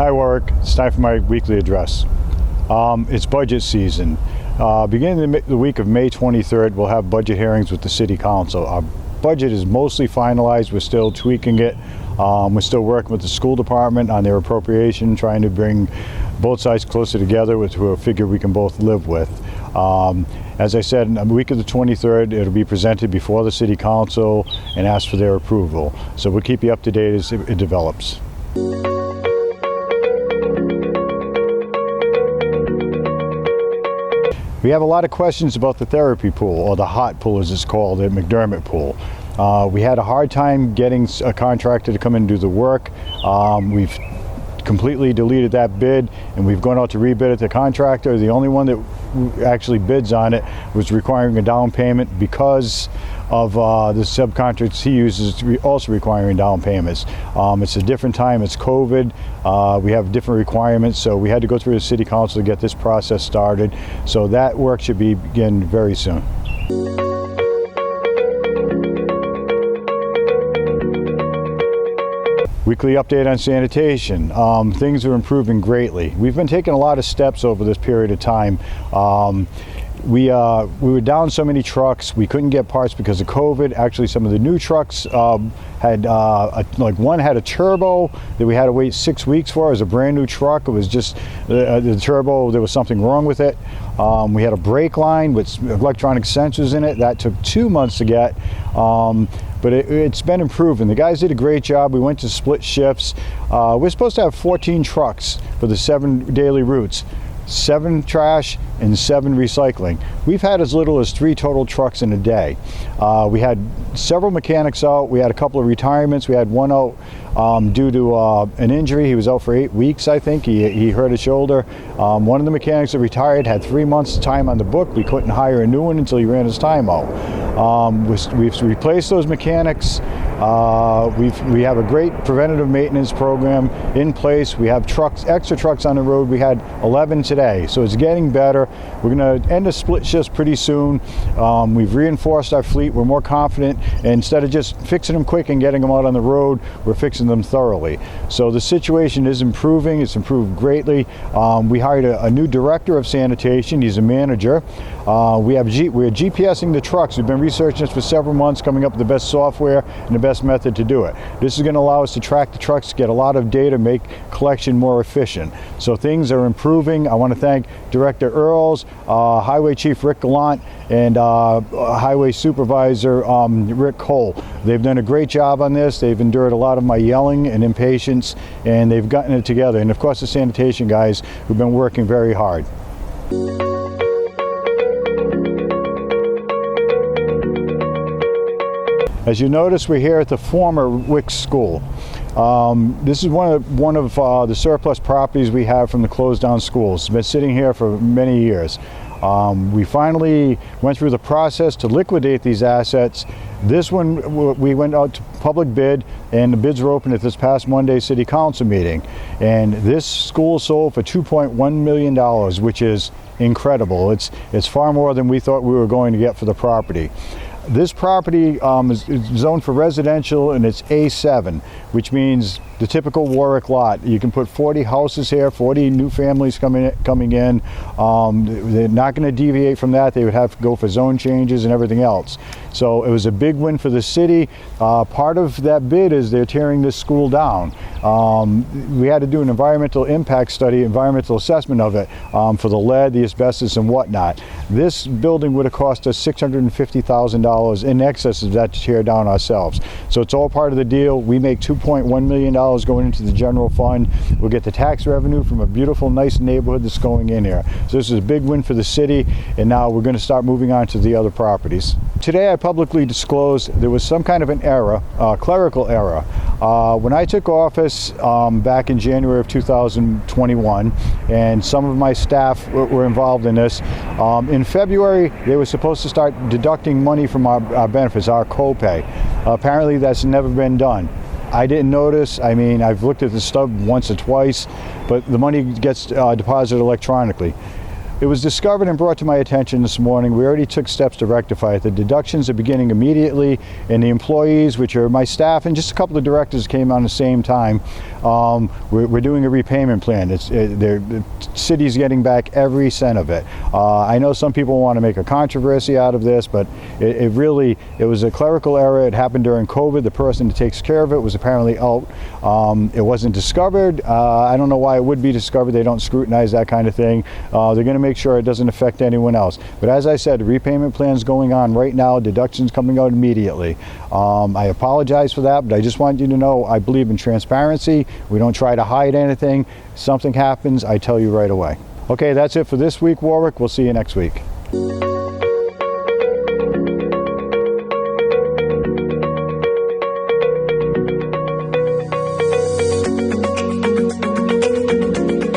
Hi Warwick, it's time for my weekly address. It's budget season. Beginning the week of May 23rd, we'll have budget hearings with the City Council. Our budget is mostly finalized. We're still tweaking it. We're still working with the school department on their appropriation, trying to bring both sides closer together to a figure we can both live with. As I said, in the week of the 23rd, it'll be presented before the City Council and ask for their approval. So we'll keep you up to date as it develops. We have a lot of questions about the therapy pool, or the hot pool as it's called, the McDermott pool. We had a hard time getting a contractor to come in and do the work. We've completely deleted that bid, and we've gone out to rebid it. The contractor, the only one that actually bids on it, was requiring a down payment because of the subcontractors he uses also requiring down payments. It's a different time, it's COVID, we have different requirements, so we had to go through the City Council to get this process started. So that work should begin very soon. Weekly update on sanitation. Things are improving greatly. We've been taking a lot of steps over this period of time. We were down so many trucks, we couldn't get parts because of COVID. Actually, some of the new trucks had, like one had a turbo that we had to wait 6 weeks for. It was a brand new truck. It was just the turbo, there was something wrong with it. We had a brake line with electronic sensors in it. That took 2 months to get. But it's been improving. The guys did a great job. We went to split shifts. We're supposed to have 14 trucks for the 7 daily routes. 7 trash and 7 recycling. We've had as little as 3 total trucks in a day. We had several mechanics out. We had a couple of retirements. We had one out due to an injury. He was out for 8 weeks, I think. He hurt his shoulder. One of the mechanics that retired had 3 months time on the book. We couldn't hire a new one until he ran his time out. We've replaced those mechanics. We have a great preventative maintenance program in place. We have trucks, extra trucks on the road. We had 11 today, so it's getting better. We're going to end the split shifts pretty soon. We've reinforced our fleet. We're more confident. And instead of just fixing them quick and getting them out on the road, we're fixing them thoroughly. So the situation is improving. It's improved greatly. We hired a new director of sanitation. He's a manager. We're GPSing the trucks. We've been researching this for several months, coming up with the best software and the best method to do it. This is going to allow us to track the trucks, get a lot of data, make collection more efficient. So things are improving. I want to thank Director Earls, Highway Chief Rick Gallant, and Highway Supervisor Rick Cole. They've done a great job on this. They've endured a lot of my yelling and impatience, and they've gotten it together. And of course the sanitation guys who've been working very hard. As you notice, we're here at the former Wick School. This is one of the surplus properties we have from the closed down schools. It's been sitting here for many years. We finally went through the process to liquidate these assets. This one, we went out to public bid, and the bids were open at this past Monday City Council meeting. And this school sold for $2.1 million, which is incredible. It's far more than we thought we were going to get for the property. This property is zoned for residential, and it's A7, which means the typical Warwick lot. You can put 40 houses here, 40 new families coming in. They're not going to deviate from that. They would have to go for zone changes and everything else. So it was a big win for the city. Part of that bid is they're tearing this school down. We had to do an environmental impact study, environmental assessment of it for the lead, the asbestos, and whatnot. This building would have cost us $650,000 in excess of that to tear down ourselves. So it's all part of the deal. We make $2.1 million going into the general fund. We'll get the tax revenue from a beautiful, nice neighborhood that's going in here. So this is a big win for the city, and now we're going to start moving on to the other properties. Today I publicly disclosed there was some kind of an error, clerical error. When I took office back in January of 2021, and some of my staff were involved in this, in February they were supposed to start deducting money from our benefits, our copay. Apparently that's never been done. I didn't notice. I mean, I've looked at the stub once or twice, but the money gets deposited electronically. It was discovered and brought to my attention this morning. We already took steps to rectify it. The deductions are beginning immediately, and the employees, which are my staff and just a couple of directors, came on the same time. We're doing a repayment plan. The city's getting back every cent of it. I know some people want to make a controversy out of this, but it was a clerical error. It happened during COVID. The person that takes care of it was apparently out. It wasn't discovered. I don't know why it would be discovered. They don't scrutinize that kind of thing. They're going to make sure it doesn't affect anyone else. But as I said, the repayment plan is going on right now. Deductions coming out immediately. I apologize for that, but I just want you to know I believe in transparency. We don't try to hide anything. If something happens, I tell you right away. Okay, that's it for this week, Warwick. We'll see you next week.